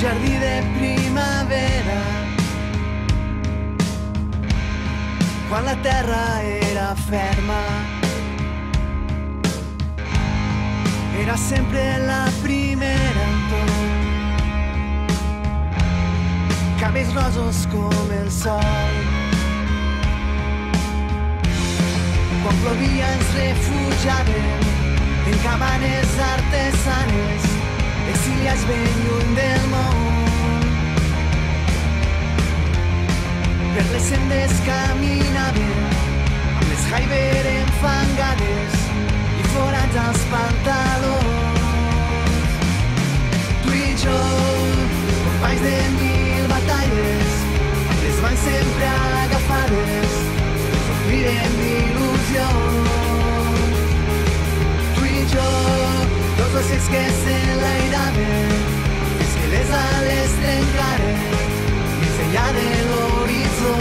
jardí de primavera, quan la terra era ferma. Era sempre la primera en tot, cabells rosos com el sol. Quan plovia ens refugiàvem en cabanes artesanes, exiliats ben lluny del món. Per les sendes caminàvem amb les Haiber enfangades i forats als pantalons. Tu i jo, companys de mil batalles, amb les mans sempre agafades, somrirem d'il·lusions. Tu i jo, dos ocells que s'enlairaven, fins que les ales trencaren més enllà de l'horitzó.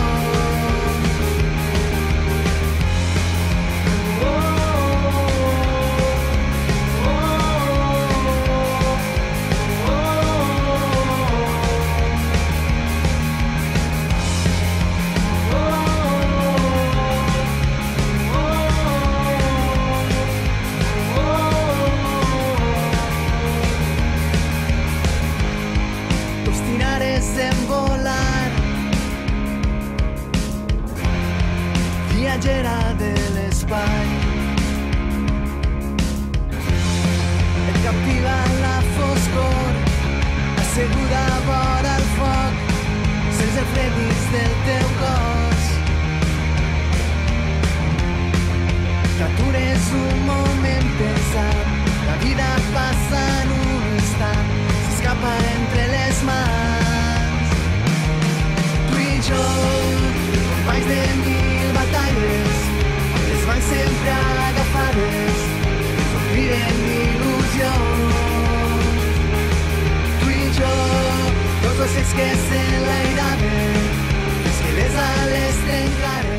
En volar, viatgera de l'espai, et captiva la foscor, asseguda vora el foc, sense fredis del teu cos. T'atures un moment pensant, la vida passa en un instant, s'escapa entre les mans. Companys de mil batalles, amb les mans sempre agafades, somrirem d'il·lusions. Tu i jo, dos ocells que s'enlairaven, fins que les ales trencaren.